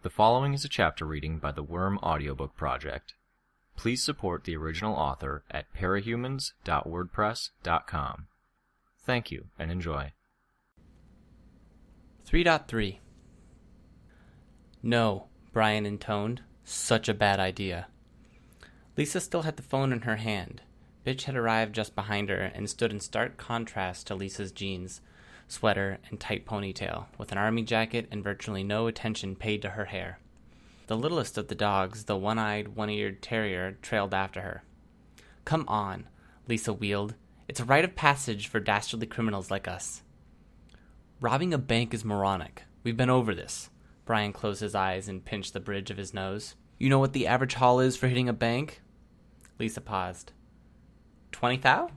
The following is a chapter reading by the Worm Audiobook Project. Please support the original author at parahumans.wordpress.com. Thank you and enjoy. 3.3 No, Brian intoned. Such a bad idea. Lisa still had the phone in her hand. Bitch had arrived just behind her and stood in stark contrast to Lisa's jeans, sweater, and tight ponytail, with an army jacket and virtually no attention paid to her hair. The littlest of the dogs, the one-eyed, one-eared terrier, trailed after her. Come on, Lisa wheeled. It's a rite of passage for dastardly criminals like us. Robbing a bank is moronic. We've been over this. Brian closed his eyes and pinched the bridge of his nose. You know what the average haul is for hitting a bank? Lisa paused. 20 thou?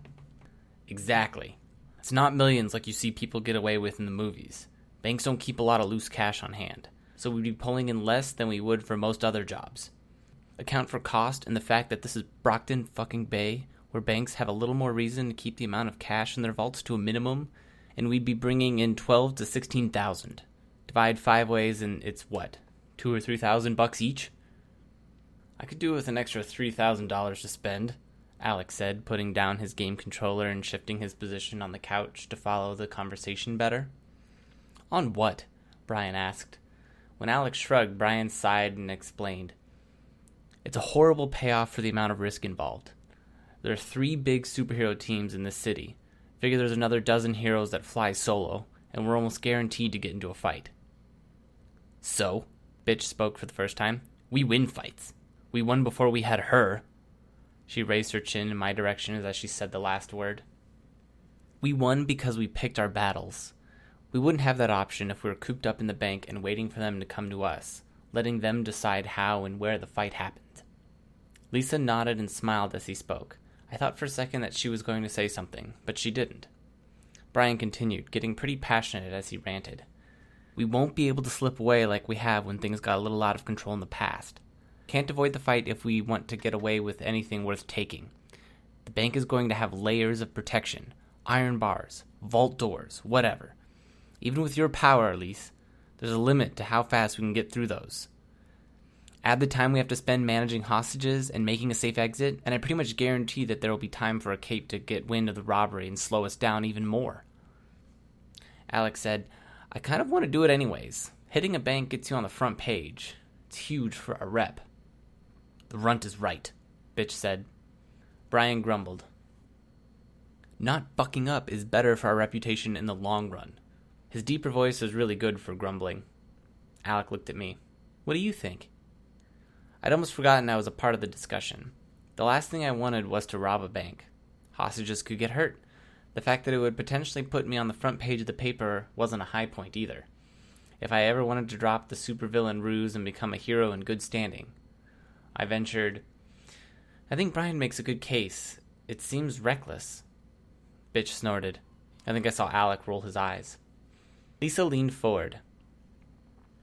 Exactly. It's not millions like you see people get away with in the movies. Banks don't keep a lot of loose cash on hand, so we'd be pulling in less than we would for most other jobs. Account for cost and the fact that this is Brockton fucking Bay, where banks have a little more reason to keep the amount of cash in their vaults to a minimum, and we'd be bringing in 12 to 16,000. Divide 5 ways and it's what, $2,000 or $3,000 each? I could do with an extra $3,000 to spend, Alex said, putting down his game controller and shifting his position on the couch to follow the conversation better. On what? Brian asked. When Alex shrugged, Brian sighed and explained. It's a horrible payoff for the amount of risk involved. There are 3 big superhero teams in this city. Figure there's another dozen heroes that fly solo, and we're almost guaranteed to get into a fight. So, Bitch spoke for the first time, we win fights. We won before we had her. She raised her chin in my direction as she said the last word. We won because we picked our battles. We wouldn't have that option if we were cooped up in the bank and waiting for them to come to us, letting them decide how and where the fight happened. Lisa nodded and smiled as he spoke. I thought for a second that she was going to say something, but she didn't. Brian continued, getting pretty passionate as he ranted. We won't be able to slip away like we have when things got a little out of control in the past. Can't avoid the fight if we want to get away with anything worth taking. The bank is going to have layers of protection, iron bars, vault doors, whatever. Even with your power, Elise, there's a limit to how fast we can get through those. Add the time we have to spend managing hostages and making a safe exit, and I pretty much guarantee that there will be time for a cape to get wind of the robbery and slow us down even more. Alex said, I kind of want to do it anyways. Hitting a bank gets you on the front page. It's huge for a rep. The runt is right, Bitch said. Brian grumbled. Not bucking up is better for our reputation in the long run. His deeper voice was really good for grumbling. Alec looked at me. What do you think? I'd almost forgotten I was a part of the discussion. The last thing I wanted was to rob a bank. Hostages could get hurt. The fact that it would potentially put me on the front page of the paper wasn't a high point either. If I ever wanted to drop the supervillain ruse and become a hero in good standing, I ventured, I think Brian makes a good case. It seems reckless. Bitch snorted. I think I saw Alec roll his eyes. Lisa leaned forward.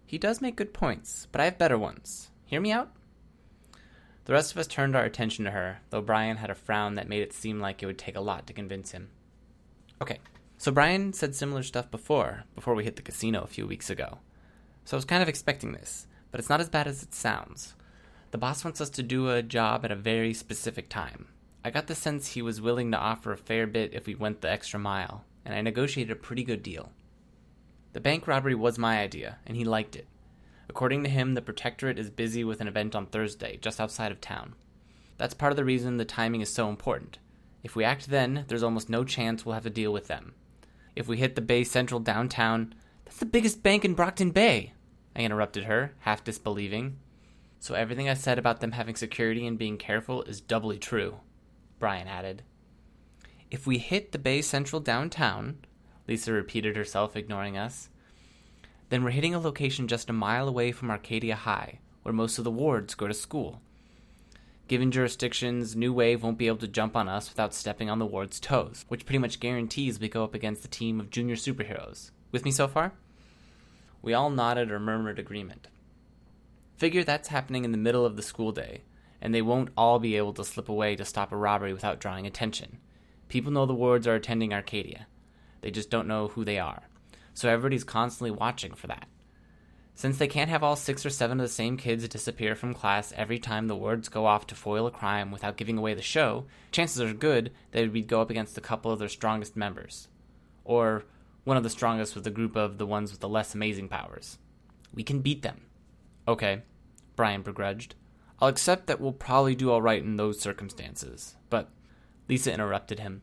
He does make good points, but I have better ones. Hear me out? The rest of us turned our attention to her, though Brian had a frown that made it seem like it would take a lot to convince him. Okay, so Brian said similar stuff before we hit the casino a few weeks ago. So I was kind of expecting this, but it's not as bad as it sounds. The boss wants us to do a job at a very specific time. I got the sense he was willing to offer a fair bit if we went the extra mile, and I negotiated a pretty good deal. The bank robbery was my idea, and he liked it. According to him, the Protectorate is busy with an event on Thursday, just outside of town. That's part of the reason the timing is so important. If we act then, there's almost no chance we'll have to deal with them. If we hit the Bay Central downtown, that's the biggest bank in Brockton Bay, I interrupted her, half disbelieving. So everything I said about them having security and being careful is doubly true, Brian added. If we hit the Bay Central downtown, Lisa repeated herself, ignoring us, then we're hitting a location just a mile away from Arcadia High, where most of the wards go to school. Given jurisdictions, New Wave won't be able to jump on us without stepping on the ward's toes, which pretty much guarantees we go up against a team of junior superheroes. With me so far? We all nodded or murmured agreement. Figure that's happening in the middle of the school day, and they won't all be able to slip away to stop a robbery without drawing attention. People know the wards are attending Arcadia. They just don't know who they are. So everybody's constantly watching for that. Since they can't have all 6 or 7 of the same kids disappear from class every time the wards go off to foil a crime without giving away the show, chances are good that we'd go up against a couple of their strongest members. Or one of the strongest with a group of the ones with the less amazing powers. We can beat them. Okay, Brian begrudged. I'll accept that we'll probably do all right in those circumstances. But Lisa interrupted him.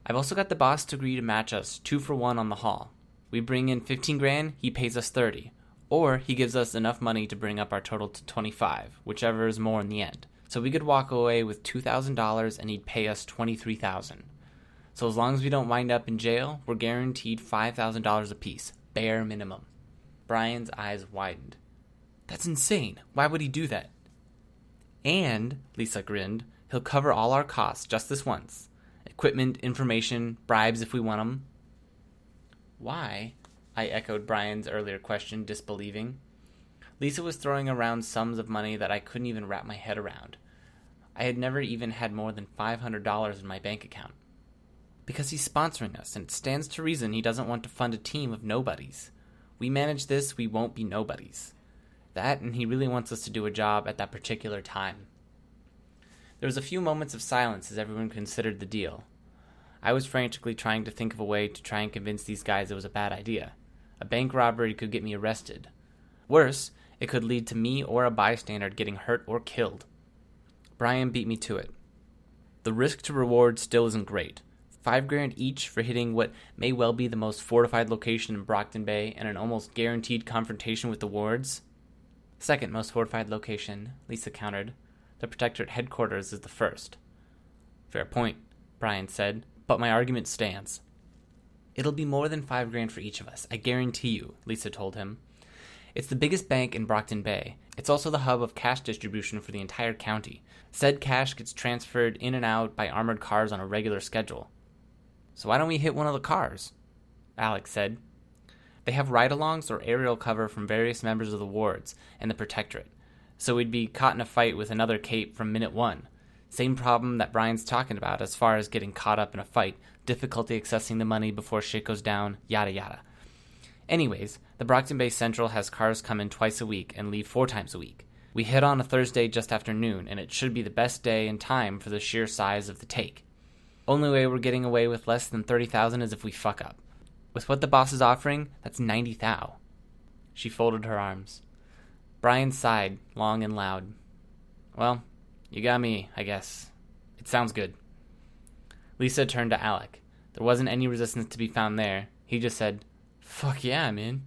I've also got the boss to agree to match us 2 for 1 on the haul. We bring in 15 grand, he pays us 30. Or he gives us enough money to bring up our total to 25, whichever is more in the end. So we could walk away with $2,000 and he'd pay us $23,000. So as long as we don't wind up in jail, we're guaranteed $5,000 apiece, bare minimum. Brian's eyes widened. That's insane. Why would he do that? And, Lisa grinned, he'll cover all our costs just this once. Equipment, information, bribes if we want them. Why? I echoed Brian's earlier question, disbelieving. Lisa was throwing around sums of money that I couldn't even wrap my head around. I had never even had more than $500 in my bank account. Because he's sponsoring us, and it stands to reason he doesn't want to fund a team of nobodies. We manage this, we won't be nobodies. That, and he really wants us to do a job at that particular time. There was a few moments of silence as everyone considered the deal. I was frantically trying to think of a way to try and convince these guys it was a bad idea. A bank robbery could get me arrested. Worse, it could lead to me or a bystander getting hurt or killed. Brian beat me to it. The risk to reward still isn't great. $5 grand each for hitting what may well be the most fortified location in Brockton Bay and an almost guaranteed confrontation with the wards. Second most fortified location, Lisa countered. The Protectorate headquarters is the first. Fair point, Brian said, but my argument stands. It'll be more than $5 grand for each of us, I guarantee you, Lisa told him. It's the biggest bank in Brockton Bay. It's also the hub of cash distribution for the entire county. Said cash gets transferred in and out by armored cars on a regular schedule. So why don't we hit one of the cars? Alex said. They have ride-alongs or aerial cover from various members of the wards and the Protectorate, so we'd be caught in a fight with another cape from minute one. Same problem that Brian's talking about as far as getting caught up in a fight, difficulty accessing the money before shit goes down, yada yada. Anyways, the Brockton Bay Central has cars come in twice a week and leave 4 times a week. We hit on a Thursday just after noon, and it should be the best day and time for the sheer size of the take. Only way we're getting away with less than $30,000 is if we fuck up. With what the boss is offering, that's $90,000. She folded her arms. Brian sighed, long and loud. Well, you got me, I guess. It sounds good. Lisa turned to Alec. There wasn't any resistance to be found there. He just said, Fuck yeah, man.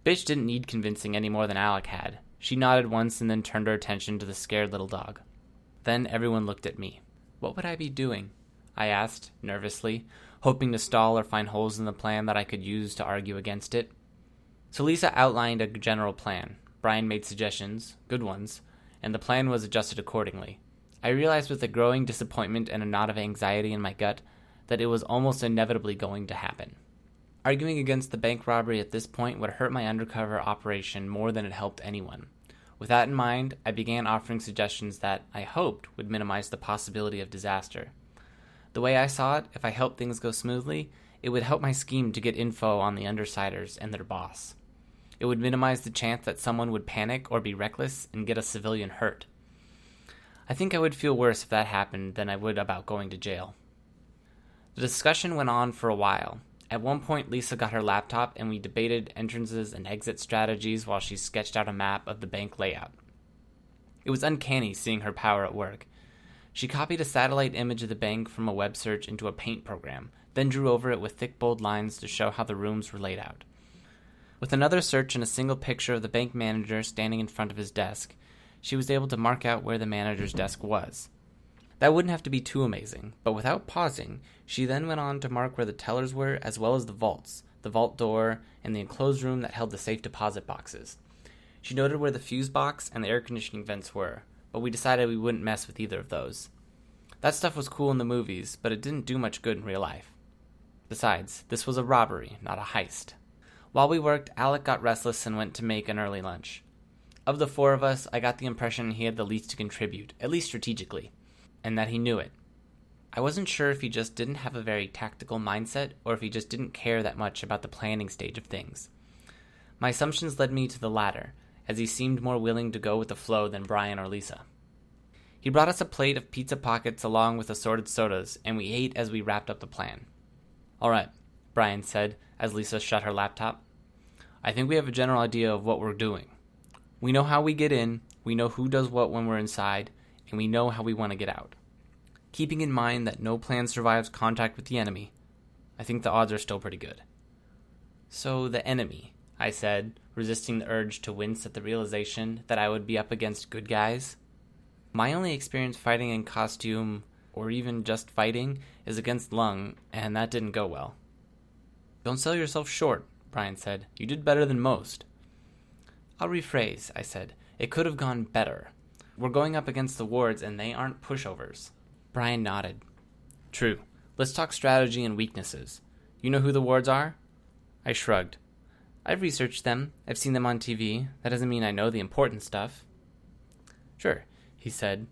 Bitch didn't need convincing any more than Alec had. She nodded once and then turned her attention to the scared little dog. Then everyone looked at me. What would I be doing? I asked, nervously, hoping to stall or find holes in the plan that I could use to argue against it. So Lisa outlined a general plan. Brian made suggestions, good ones, and the plan was adjusted accordingly. I realized with a growing disappointment and a knot of anxiety in my gut that it was almost inevitably going to happen. Arguing against the bank robbery at this point would hurt my undercover operation more than it helped anyone. With that in mind, I began offering suggestions that I hoped would minimize the possibility of disaster. The way I saw it, if I helped things go smoothly, it would help my scheme to get info on the undersiders and their boss. It would minimize the chance that someone would panic or be reckless and get a civilian hurt. I think I would feel worse if that happened than I would about going to jail. The discussion went on for a while. At one point, Lisa got her laptop and we debated entrances and exit strategies while she sketched out a map of the bank layout. It was uncanny seeing her power at work. She copied a satellite image of the bank from a web search into a paint program, then drew over it with thick bold lines to show how the rooms were laid out. With another search and a single picture of the bank manager standing in front of his desk, she was able to mark out where the manager's desk was. That wouldn't have to be too amazing, but without pausing, she then went on to mark where the tellers were as well as the vaults, the vault door, and the enclosed room that held the safe deposit boxes. She noted where the fuse box and the air conditioning vents were, but we decided we wouldn't mess with either of those. That stuff was cool in the movies, but it didn't do much good in real life. Besides, this was a robbery, not a heist. While we worked, Alec got restless and went to make an early lunch. Of the 4 of us, I got the impression he had the least to contribute, at least strategically, and that he knew it. I wasn't sure if he just didn't have a very tactical mindset or if he just didn't care that much about the planning stage of things. My assumptions led me to the latter, as he seemed more willing to go with the flow than Brian or Lisa. He brought us a plate of pizza pockets along with assorted sodas, and we ate as we wrapped up the plan. "All right," Brian said, as Lisa shut her laptop. "I think we have a general idea of what we're doing. We know how we get in, we know who does what when we're inside, and we know how we want to get out. Keeping in mind that no plan survives contact with the enemy, I think the odds are still pretty good." "So the enemy," I said, resisting the urge to wince at the realization that I would be up against good guys. My only experience fighting in costume, or even just fighting, is against Lung, and that didn't go well. "Don't sell yourself short," Brian said. "You did better than most." "I'll rephrase," I said. "It could have gone better. We're going up against the wards, and they aren't pushovers." Brian nodded. "True. Let's talk strategy and weaknesses. You know who the wards are?" I shrugged. "I've researched them. I've seen them on TV. That doesn't mean I know the important stuff." "Sure," he said.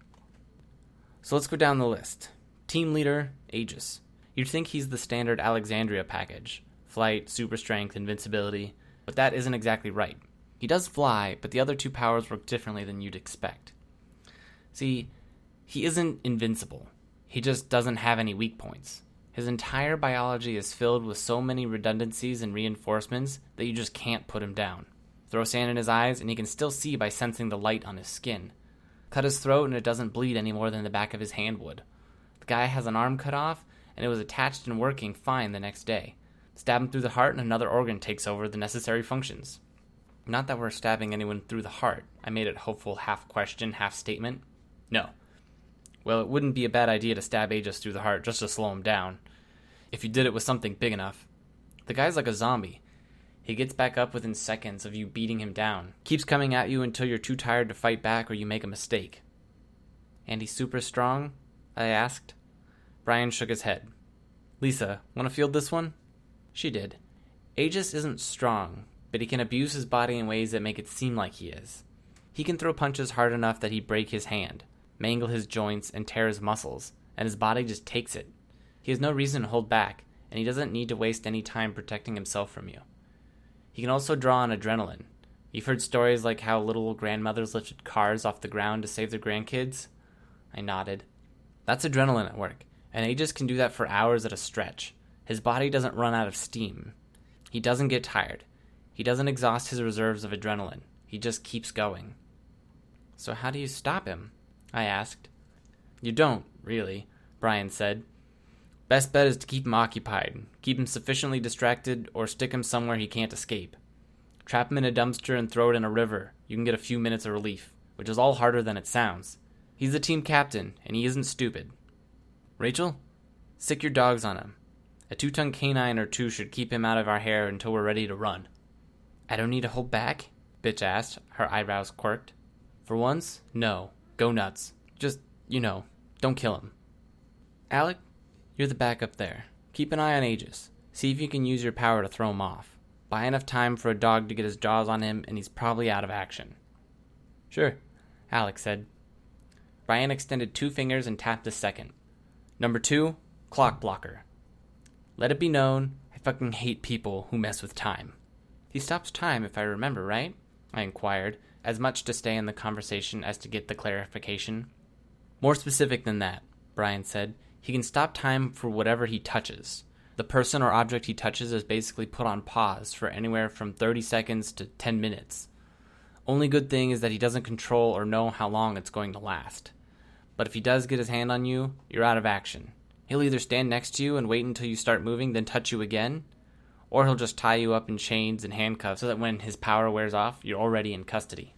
"So let's go down the list. Team leader, Aegis. You'd think he's the standard Alexandria package. Flight, super strength, invincibility. But that isn't exactly right. He does fly, but the other two powers work differently than you'd expect. See, he isn't invincible. He just doesn't have any weak points. His entire biology is filled with so many redundancies and reinforcements that you just can't put him down. Throw sand in his eyes, and he can still see by sensing the light on his skin. Cut his throat, and it doesn't bleed any more than the back of his hand would. The guy has an arm cut off, and it was attached and working fine the next day. Stab him through the heart, and another organ takes over the necessary functions. Not that we're stabbing anyone through the heart," I made it hopeful, half question, half statement. "No. Well, it wouldn't be a bad idea to stab Aegis through the heart just to slow him down. If you did it with something big enough. The guy's like a zombie. He gets back up within seconds of you beating him down. Keeps coming at you until you're too tired to fight back or you make a mistake." "And he's super strong?" I asked. Brian shook his head. "Lisa, want to field this one?" She did. "Aegis isn't strong, but he can abuse his body in ways that make it seem like he is. He can throw punches hard enough that he'd break his hand, mangle his joints, and tear his muscles, and his body just takes it. He has no reason to hold back, and he doesn't need to waste any time protecting himself from you. He can also draw on adrenaline. You've heard stories like how little grandmothers lifted cars off the ground to save their grandkids?" I nodded. "That's adrenaline at work, and Aegis can do that for hours at a stretch. His body doesn't run out of steam. He doesn't get tired. He doesn't exhaust his reserves of adrenaline. He just keeps going." "So how do you stop him?" I asked. "You don't, really," Brian said. "Best bet is to keep him occupied, keep him sufficiently distracted, or stick him somewhere he can't escape. Trap him in a dumpster and throw it in a river. You can get a few minutes of relief, which is all harder than it sounds. He's the team captain, and he isn't stupid. Rachel, sick your dogs on him. A 2-ton canine or two should keep him out of our hair until we're ready to run." "I don't need to hold back?" Bitch asked, her eyebrows quirked. "For once, no. Go nuts. Just, don't kill him. Alec, you're the backup there. Keep an eye on Aegis. See if you can use your power to throw him off. Buy enough time for a dog to get his jaws on him, and he's probably out of action." "Sure," Alec said. Brian extended 2 fingers and tapped the second. "Number 2, clock blocker. Let it be known, I fucking hate people who mess with time." "He stops time if I remember, right?" I inquired, as much to stay in the conversation as to get the clarification. "More specific than that," Brian said. "He can stop time for whatever he touches. The person or object he touches is basically put on pause for anywhere from 30 seconds to 10 minutes. Only good thing is that he doesn't control or know how long it's going to last. But if he does get his hand on you, you're out of action. He'll either stand next to you and wait until you start moving, then touch you again, or he'll just tie you up in chains and handcuffs so that when his power wears off, you're already in custody.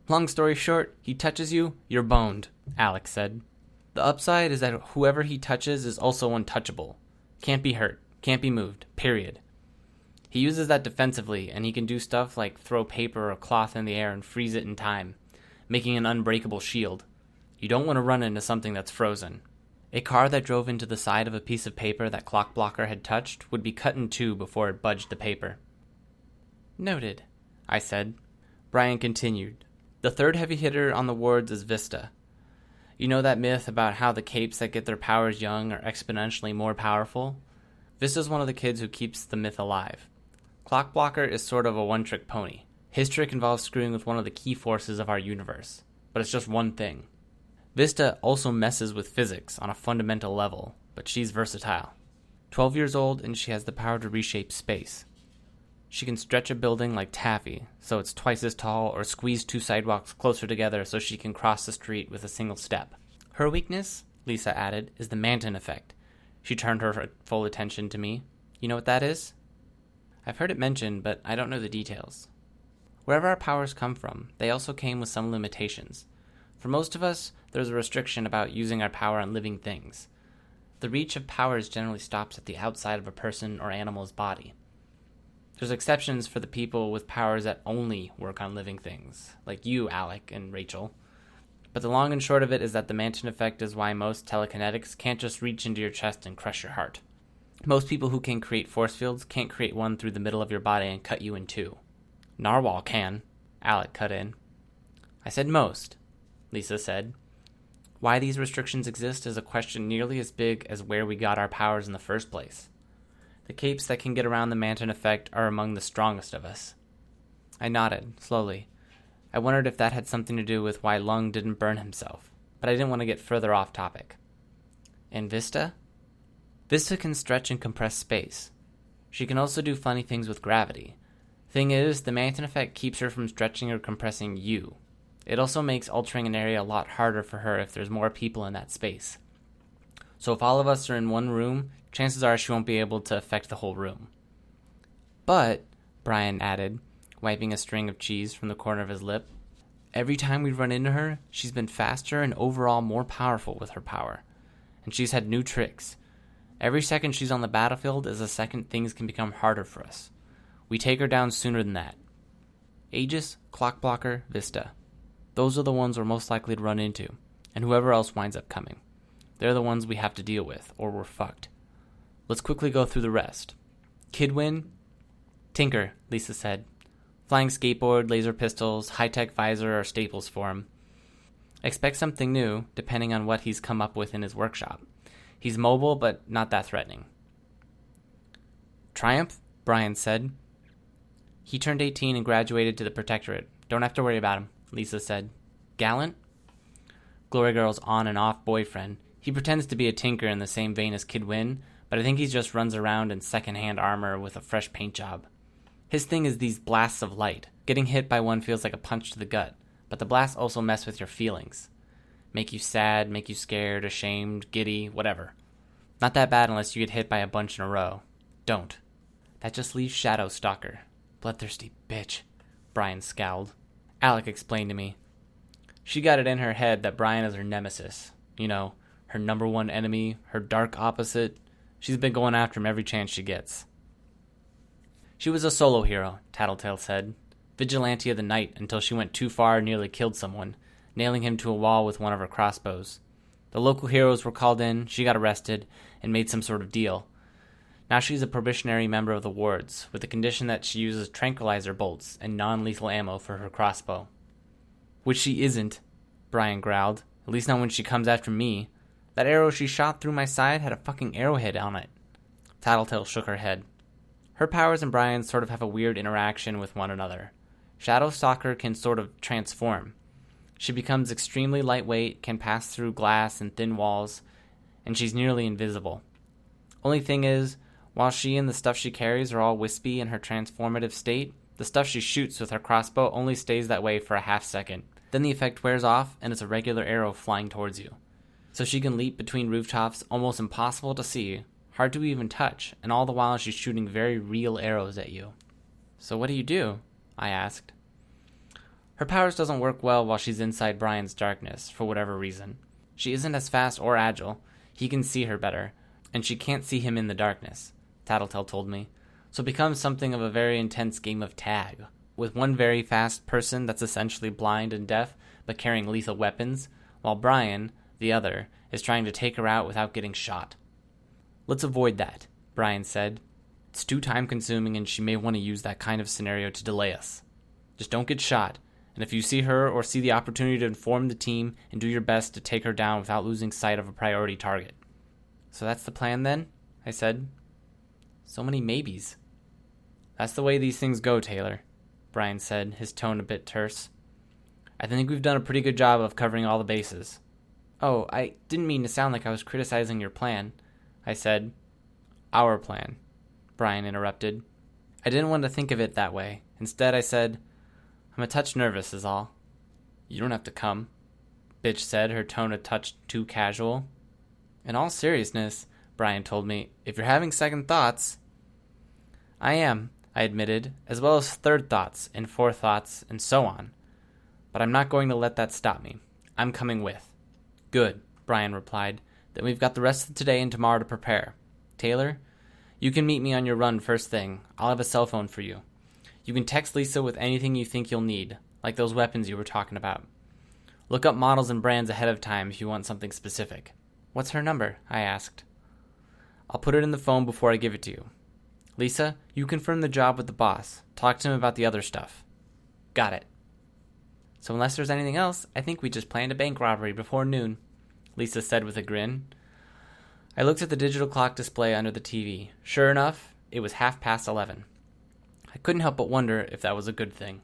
Long story short, he touches you, you're boned," Alex said. "The upside is that whoever he touches is also untouchable. Can't be hurt, can't be moved, period. He uses that defensively, and he can do stuff like throw paper or cloth in the air and freeze it in time, making an unbreakable shield. You don't want to run into something that's frozen. A car that drove into the side of a piece of paper that Clock Blocker had touched would be cut in two before it budged the paper." "Noted," I said. Brian continued. "The third heavy hitter on the wards is Vista. You know that myth about how the capes that get their powers young are exponentially more powerful? Vista's one of the kids who keeps the myth alive. Clock Blocker is sort of a one-trick pony. His trick involves screwing with one of the key forces of our universe, but it's just one thing. Vista also messes with physics on a fundamental level, but she's versatile. 12 years old, and she has the power to reshape space. She can stretch a building like taffy, so it's twice as tall, or squeeze 2 sidewalks closer together so she can cross the street with a single step. Her weakness, Lisa added, is the Manton effect. She turned her full attention to me. You know what that is? I've heard it mentioned, but I don't know the details. Wherever our powers come from, they also came with some limitations. For most of us, there's a restriction about using our power on living things. The reach of powers generally stops at the outside of a person or animal's body. There's exceptions for the people with powers that only work on living things, like you, Alec, and Rachel. But the long and short of it is that the Manton effect is why most telekinetics can't just reach into your chest and crush your heart. Most people who can create force fields can't create one through the middle of your body and cut you in two. Narwhal can, Alec cut in. I said most, Lisa said. Why these restrictions exist is a question nearly as big as where we got our powers in the first place. The capes that can get around the Manton effect are among the strongest of us. I nodded, slowly. I wondered if that had something to do with why Lung didn't burn himself, but I didn't want to get further off topic. And Vista? Vista can stretch and compress space. She can also do funny things with gravity. Thing is, the Manton effect keeps her from stretching or compressing you. It also makes altering an area a lot harder for her if there's more people in that space. So if all of us are in one room, chances are she won't be able to affect the whole room. But, Brian added, wiping a string of cheese from the corner of his lip, every time we run into her, she's been faster and overall more powerful with her power. And she's had new tricks. Every second she's on the battlefield is a second things can become harder for us. We take her down sooner than that. Aegis, Clock Blocker, Vista. Those are the ones we're most likely to run into, and whoever else winds up coming. They're the ones we have to deal with, or we're fucked. Let's quickly go through the rest. Kidwin? Tinker, Lisa said. Flying skateboard, laser pistols, high-tech visor are staples for him. Expect something new, depending on what he's come up with in his workshop. He's mobile, but not that threatening. Triumph? Brian said. He turned 18 and graduated to the Protectorate. Don't have to worry about him, Lisa said. Gallant? Glory Girl's on and off boyfriend. He pretends to be a tinker in the same vein as Kid Win, but I think he just runs around in second-hand armor with a fresh paint job. His thing is these blasts of light. Getting hit by one feels like a punch to the gut, but the blasts also mess with your feelings. Make you sad, make you scared, ashamed, giddy, whatever. Not that bad unless you get hit by a bunch in a row. Don't. That just leaves Shadow Stalker. Bloodthirsty bitch, Brian scowled. Alec explained to me. She got it in her head that Brian is her nemesis. You know, her number one enemy, her dark opposite. She's been going after him every chance she gets. She was a solo hero, Tattletale said. Vigilante of the night until she went too far and nearly killed someone, nailing him to a wall with one of her crossbows. The local heroes were called in, she got arrested, and made some sort of deal. Now she's a probationary member of the wards, with the condition that she uses tranquilizer bolts and non-lethal ammo for her crossbow. Which she isn't, Brian growled. At least not when she comes after me. That arrow she shot through my side had a fucking arrowhead on it. Tattletale shook her head. Her powers and Brian's sort of have a weird interaction with one another. Shadow Stalker can sort of transform. She becomes extremely lightweight, can pass through glass and thin walls, and she's nearly invisible. Only thing is, while she and the stuff she carries are all wispy in her transformative state, the stuff she shoots with her crossbow only stays that way for a half second. Then the effect wears off, and it's a regular arrow flying towards you. So she can leap between rooftops, almost impossible to see, hard to even touch, and all the while she's shooting very real arrows at you. So what do? I asked. Her powers doesn't work well while she's inside Brian's darkness, for whatever reason. She isn't as fast or agile. He can see her better, and she can't see him in the darkness, Tattletale told me. So it becomes something of a very intense game of tag, with one very fast person that's essentially blind and deaf, but carrying lethal weapons, while Brian, the other, is trying to take her out without getting shot. Let's avoid that, Brian said. It's too time-consuming and she may want to use that kind of scenario to delay us. Just don't get shot, and if you see her or see the opportunity to inform the team and do your best to take her down without losing sight of a priority target. So that's the plan then? I said. So many maybes. That's the way these things go, Taylor, Brian said, his tone a bit terse. I think we've done a pretty good job of covering all the bases. Oh, I didn't mean to sound like I was criticizing your plan, I said. Our plan, Brian interrupted. I didn't want to think of it that way. Instead, I said, I'm a touch nervous is all. You don't have to come, Bitch said, her tone a touch too casual. In all seriousness, Brian told me, if you're having second thoughts... I am, I admitted, as well as third thoughts and fourth thoughts and so on. But I'm not going to let that stop me. I'm coming with. Good, Brian replied. Then we've got the rest of today and tomorrow to prepare. Taylor, you can meet me on your run first thing. I'll have a cell phone for you. You can text Lisa with anything you think you'll need, like those weapons you were talking about. Look up models and brands ahead of time if you want something specific. What's her number? I asked. I'll put it in the phone before I give it to you. Lisa, you confirm the job with the boss. Talk to him about the other stuff. Got it. So unless there's anything else, I think we just planned a bank robbery before noon, Lisa said with a grin. I looked at the digital clock display under the TV. Sure enough, it was 11:30. I couldn't help but wonder if that was a good thing.